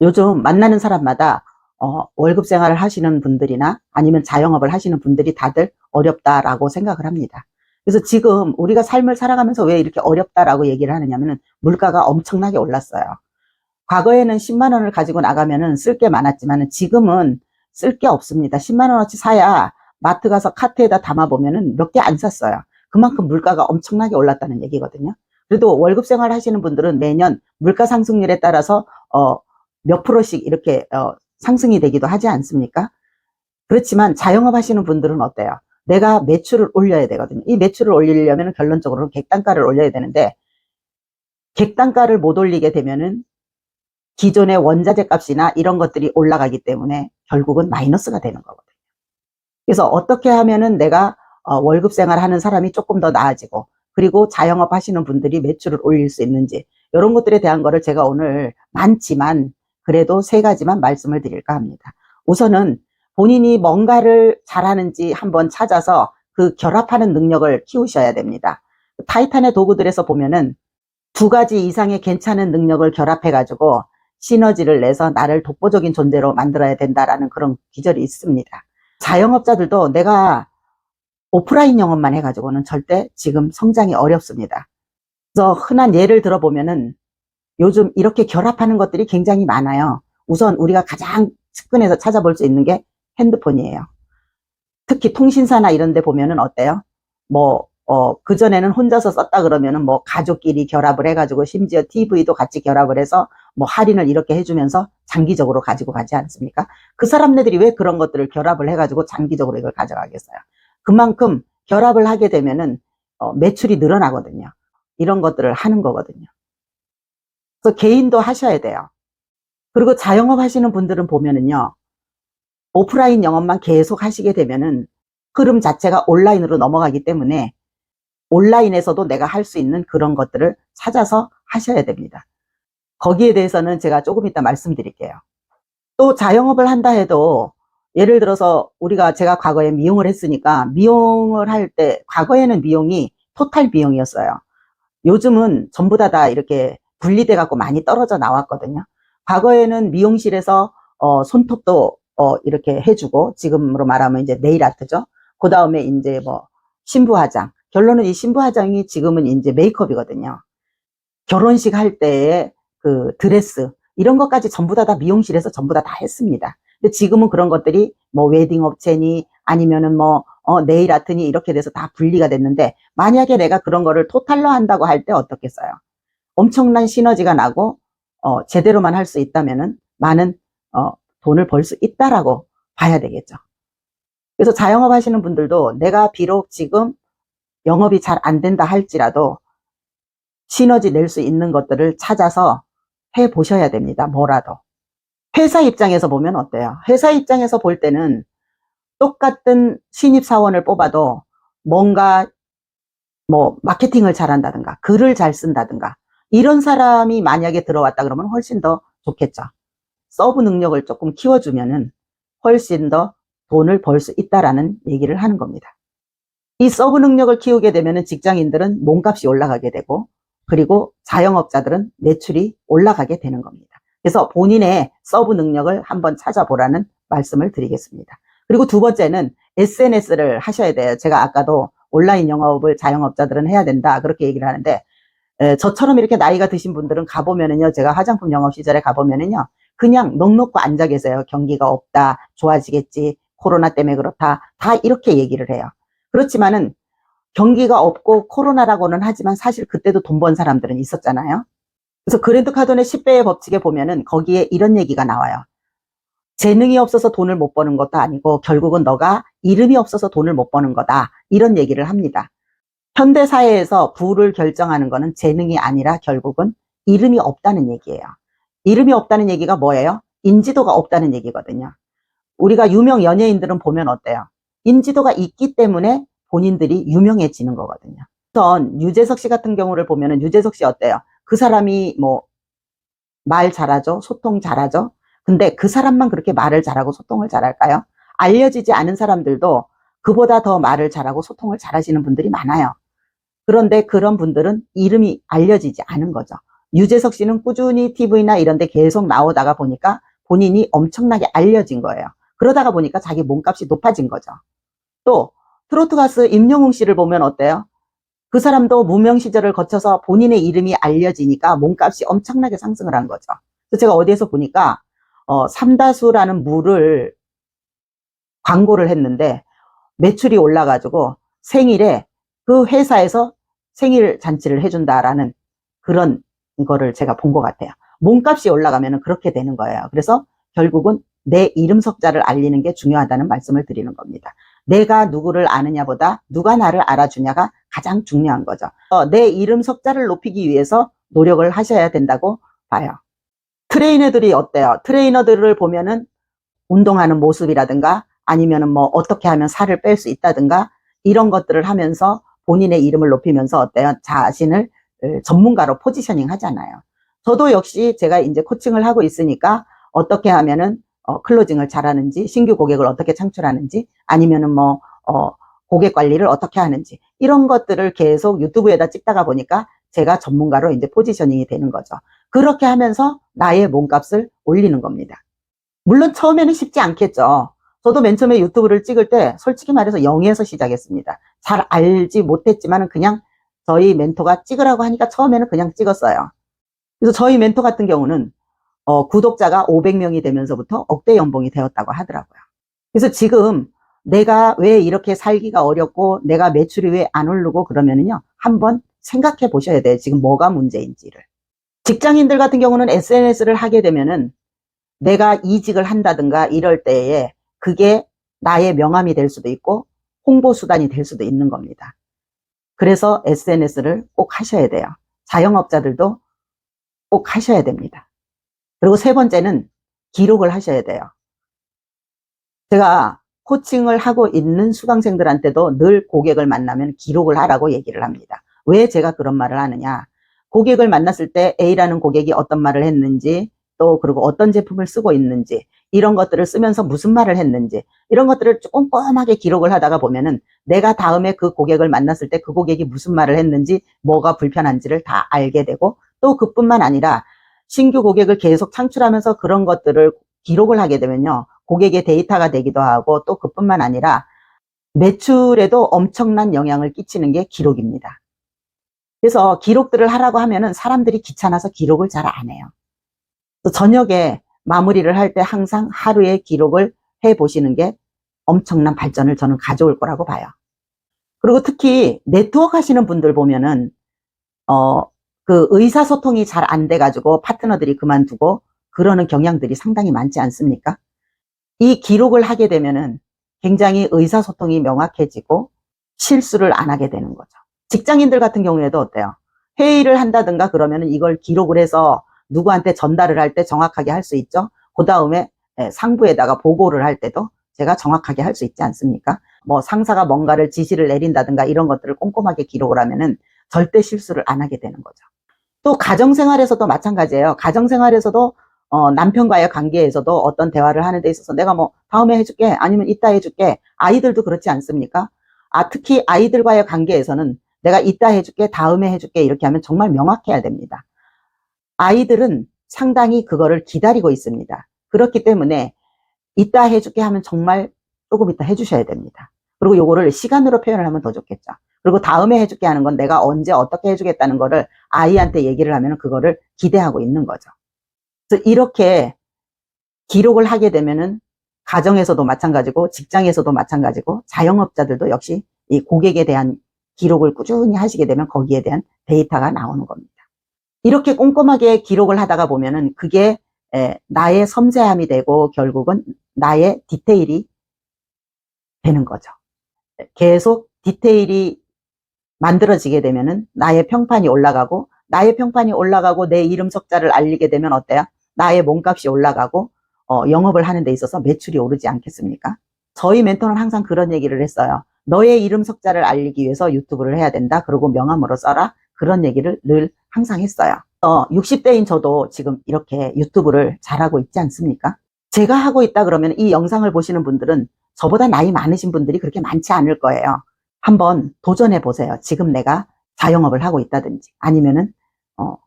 요즘 만나는 사람마다 월급 생활을 하시는 분들이나 아니면 자영업을 하시는 분들이 다들 어렵다라고 생각을 합니다. 그래서 지금 우리가 삶을 살아가면서 왜 이렇게 어렵다라고 얘기를 하느냐면은 물가가 엄청나게 올랐어요. 과거에는 10만 원을 가지고 나가면은 쓸 게 많았지만은 지금은 쓸 게 없습니다. 10만 원어치 사야 마트 가서 카트에다 담아보면은 몇 개 안 샀어요. 그만큼 물가가 엄청나게 올랐다는 얘기거든요. 그래도 월급 생활 하시는 분들은 매년 물가 상승률에 따라서 몇 프로씩 이렇게 상승이 되기도 하지 않습니까? 그렇지만 자영업 하시는 분들은 어때요? 내가 매출을 올려야 되거든요. 이 매출을 올리려면 결론적으로 객단가를 올려야 되는데 객단가를 못 올리게 되면은 기존의 원자재 값이나 이런 것들이 올라가기 때문에 결국은 마이너스가 되는 거거든요. 그래서 어떻게 하면은 내가 월급 생활하는 사람이 조금 더 나아지고 그리고 자영업 하시는 분들이 매출을 올릴 수 있는지 이런 것들에 대한 거를 제가 오늘 많지만 그래도 세 가지만 말씀을 드릴까 합니다. 우선은 본인이 뭔가를 잘하는지 한번 찾아서 그 결합하는 능력을 키우셔야 됩니다. 타이탄의 도구들에서 보면은 두 가지 이상의 괜찮은 능력을 결합해 가지고 시너지를 내서 나를 독보적인 존재로 만들어야 된다라는 그런 기절이 있습니다. 자영업자들도 내가 오프라인 영업만 해가지고는 절대 지금 성장이 어렵습니다. 그래서 흔한 예를 들어보면은 요즘 이렇게 결합하는 것들이 굉장히 많아요. 우선 우리가 가장 측근에서 찾아볼 수 있는 게 핸드폰이에요. 특히 통신사나 이런 데 보면은 어때요? 그전에는 혼자서 썼다 그러면은 가족끼리 결합을 해가지고 심지어 TV도 같이 결합을 해서 할인을 이렇게 해주면서 장기적으로 가지고 가지 않습니까? 그 사람들이 왜 그런 것들을 결합을 해가지고 장기적으로 이걸 가져가겠어요? 그만큼 결합을 하게 되면은 매출이 늘어나거든요. 이런 것들을 하는 거거든요. 그래서 개인도 하셔야 돼요. 그리고 자영업 하시는 분들은 보면은요, 오프라인 영업만 계속 하시게 되면은 흐름 자체가 온라인으로 넘어가기 때문에 온라인에서도 내가 할 수 있는 그런 것들을 찾아서 하셔야 됩니다. 거기에 대해서는 제가 조금 이따 말씀드릴게요. 또 자영업을 한다 해도 예를 들어서 제가 과거에 미용을 했으니까 미용을 할 때 과거에는 미용이 토탈 비용이었어요. 요즘은 전부 다 이렇게 분리돼 갖고 많이 떨어져 나왔거든요. 과거에는 미용실에서 손톱도 이렇게 해주고 지금으로 말하면 이제 네일 아트죠. 그 다음에 이제 신부 화장. 결론은 이 신부 화장이 지금은 이제 메이크업이거든요. 결혼식 할 때의 그 드레스 이런 것까지 전부 다 미용실에서 전부 다 했습니다. 근데 지금은 그런 것들이 웨딩 업체니 아니면은 네일 아트니 이렇게 돼서 다 분리가 됐는데 만약에 내가 그런 거를 토탈로 한다고 할 때 어떻겠어요? 엄청난 시너지가 나고 제대로만 할 수 있다면은 많은 돈을 벌 수 있다라고 봐야 되겠죠. 그래서 자영업 하시는 분들도 내가 비록 지금 영업이 잘 안 된다 할지라도 시너지 낼 수 있는 것들을 찾아서 해 보셔야 됩니다. 뭐라도. 회사 입장에서 보면 어때요? 회사 입장에서 볼 때는 똑같은 신입사원을 뽑아도 뭔가 마케팅을 잘한다든가 글을 잘 쓴다든가 이런 사람이 만약에 들어왔다 그러면 훨씬 더 좋겠죠. 서브 능력을 조금 키워주면은 훨씬 더 돈을 벌 수 있다라는 얘기를 하는 겁니다. 이 서브 능력을 키우게 되면은 직장인들은 몸값이 올라가게 되고 그리고 자영업자들은 매출이 올라가게 되는 겁니다. 그래서 본인의 서브 능력을 한번 찾아보라는 말씀을 드리겠습니다. 그리고 두 번째는 SNS를 하셔야 돼요. 제가 아까도 온라인 영업을 자영업자들은 해야 된다 그렇게 얘기를 하는데 저처럼 이렇게 나이가 드신 분들은 가보면은요, 제가 화장품 영업 시절에 가보면은요, 그냥 넋놓고 앉아 계세요. 경기가 없다, 좋아지겠지, 코로나 때문에 그렇다, 다 이렇게 얘기를 해요. 그렇지만은 경기가 없고 코로나라고는 하지만 사실 그때도 돈 번 사람들은 있었잖아요. 그래서 그랜드 카돈의 10배의 법칙에 보면은 거기에 이런 얘기가 나와요. 재능이 없어서 돈을 못 버는 것도 아니고 결국은 너가 이름이 없어서 돈을 못 버는 거다. 이런 얘기를 합니다. 현대사회에서 부를 결정하는 거는 재능이 아니라 결국은 이름이 없다는 얘기예요. 이름이 없다는 얘기가 뭐예요? 인지도가 없다는 얘기거든요. 우리가 유명 연예인들은 보면 어때요? 인지도가 있기 때문에 본인들이 유명해지는 거거든요. 우선 유재석 씨 같은 경우를 보면은 유재석 씨 어때요? 그 사람이 말 잘하죠? 소통 잘하죠? 근데 그 사람만 그렇게 말을 잘하고 소통을 잘할까요? 알려지지 않은 사람들도 그보다 더 말을 잘하고 소통을 잘하시는 분들이 많아요. 그런데 그런 분들은 이름이 알려지지 않은 거죠. 유재석 씨는 꾸준히 TV나 이런 데 계속 나오다가 보니까 본인이 엄청나게 알려진 거예요. 그러다가 보니까 자기 몸값이 높아진 거죠. 또 트로트 가수 임영웅 씨를 보면 어때요? 그 사람도 무명 시절을 거쳐서 본인의 이름이 알려지니까 몸값이 엄청나게 상승을 한 거죠. 그래서 제가 어디에서 보니까 삼다수라는 물을 광고를 했는데 매출이 올라가지고 생일에 그 회사에서 생일 잔치를 해준다라는 그런 거를 제가 본 것 같아요. 몸값이 올라가면 그렇게 되는 거예요. 그래서 결국은 내 이름 석자를 알리는 게 중요하다는 말씀을 드리는 겁니다. 내가 누구를 아느냐보다 누가 나를 알아주냐가 가장 중요한 거죠. 내 이름 석자를 높이기 위해서 노력을 하셔야 된다고 봐요. 트레이너들이 어때요? 트레이너들을 보면은 운동하는 모습이라든가 아니면은 뭐 어떻게 하면 살을 뺄 수 있다든가 이런 것들을 하면서 본인의 이름을 높이면서 어때요? 자신을 전문가로 포지셔닝 하잖아요. 저도 역시 제가 이제 코칭을 하고 있으니까 어떻게 하면은 클로징을 잘하는지, 신규 고객을 어떻게 창출하는지, 아니면은 뭐 고객 관리를 어떻게 하는지 이런 것들을 계속 유튜브에다 찍다가 보니까 제가 전문가로 이제 포지셔닝이 되는 거죠. 그렇게 하면서 나의 몸값을 올리는 겁니다. 물론 처음에는 쉽지 않겠죠. 저도 맨 처음에 유튜브를 찍을 때 솔직히 말해서 0에서 시작했습니다. 잘 알지 못했지만 그냥 저희 멘토가 찍으라고 하니까 처음에는 그냥 찍었어요. 그래서 저희 멘토 같은 경우는 구독자가 500명이 되면서부터 억대 연봉이 되었다고 하더라고요. 그래서 지금 내가 왜 이렇게 살기가 어렵고 내가 매출이 왜 안 오르고 그러면은요, 한번 생각해 보셔야 돼요. 지금 뭐가 문제인지를. 직장인들 같은 경우는 SNS를 하게 되면은 내가 이직을 한다든가 이럴 때에 그게 나의 명함이 될 수도 있고 홍보 수단이 될 수도 있는 겁니다. 그래서 SNS를 꼭 하셔야 돼요. 자영업자들도 꼭 하셔야 됩니다. 그리고 세 번째는 기록을 하셔야 돼요. 제가 코칭을 하고 있는 수강생들한테도 늘 고객을 만나면 기록을 하라고 얘기를 합니다. 왜 제가 그런 말을 하느냐? 고객을 만났을 때 A라는 고객이 어떤 말을 했는지, 또 그리고 어떤 제품을 쓰고 있는지, 이런 것들을 쓰면서 무슨 말을 했는지, 이런 것들을 꼼꼼하게 기록을 하다가 보면은 내가 다음에 그 고객을 만났을 때 그 고객이 무슨 말을 했는지, 뭐가 불편한지를 다 알게 되고, 또 그뿐만 아니라 신규 고객을 계속 창출하면서 그런 것들을 기록을 하게 되면요, 고객의 데이터가 되기도 하고, 또 그뿐만 아니라 매출에도 엄청난 영향을 끼치는 게 기록입니다. 그래서 기록들을 하라고 하면은 사람들이 귀찮아서 기록을 잘 안 해요. 저녁에 마무리를 할 때 항상 하루의 기록을 해 보시는 게 엄청난 발전을 저는 가져올 거라고 봐요. 그리고 특히 네트워크 하시는 분들 보면은 그 의사소통이 잘 안 돼가지고 파트너들이 그만두고 그러는 경향들이 상당히 많지 않습니까? 이 기록을 하게 되면은 굉장히 의사소통이 명확해지고 실수를 안 하게 되는 거죠. 직장인들 같은 경우에도 어때요? 회의를 한다든가 그러면은 이걸 기록을 해서 누구한테 전달을 할 때 정확하게 할 수 있죠. 그 다음에 상부에다가 보고를 할 때도 제가 정확하게 할 수 있지 않습니까? 뭐 상사가 뭔가를 지시를 내린다든가 이런 것들을 꼼꼼하게 기록을 하면은 절대 실수를 안 하게 되는 거죠. 또 가정생활에서도 마찬가지예요. 가정생활에서도 남편과의 관계에서도 어떤 대화를 하는 데 있어서 내가 뭐 다음에 해줄게, 아니면 이따 해줄게. 아이들도 그렇지 않습니까? 특히 아이들과의 관계에서는 내가 이따 해줄게, 다음에 해줄게 이렇게 하면 정말 명확해야 됩니다. 아이들은 상당히 그거를 기다리고 있습니다. 그렇기 때문에 이따 해줄게 하면 정말 조금 이따 해주셔야 됩니다. 그리고 요거를 시간으로 표현을 하면 더 좋겠죠. 그리고 다음에 해줄게 하는 건 내가 언제 어떻게 해주겠다는 거를 아이한테 얘기를 하면 그거를 기대하고 있는 거죠. 그래서 이렇게 기록을 하게 되면은 가정에서도 마찬가지고 직장에서도 마찬가지고 자영업자들도 역시 이 고객에 대한 기록을 꾸준히 하시게 되면 거기에 대한 데이터가 나오는 겁니다. 이렇게 꼼꼼하게 기록을 하다가 보면은 그게 나의 섬세함이 되고 결국은 나의 디테일이 되는 거죠. 계속 디테일이 만들어지게 되면은 나의 평판이 올라가고, 나의 평판이 올라가고 내 이름 석자를 알리게 되면 어때요? 나의 몸값이 올라가고 영업을 하는 데 있어서 매출이 오르지 않겠습니까? 저희 멘토는 항상 그런 얘기를 했어요. 너의 이름 석자를 알리기 위해서 유튜브를 해야 된다. 그리고 명함으로 써라. 그런 얘기를 늘 항상 했어요. 60대인 저도 지금 이렇게 유튜브를 잘하고 있지 않습니까? 제가 하고 있다 그러면 이 영상을 보시는 분들은 저보다 나이 많으신 분들이 그렇게 많지 않을 거예요. 한번 도전해 보세요. 지금 내가 자영업을 하고 있다든지 아니면은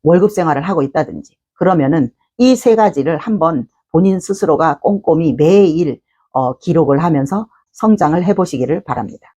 월급 생활을 하고 있다든지, 그러면은 이 세 가지를 한번 본인 스스로가 꼼꼼히 매일 기록을 하면서 성장을 해보시기를 바랍니다.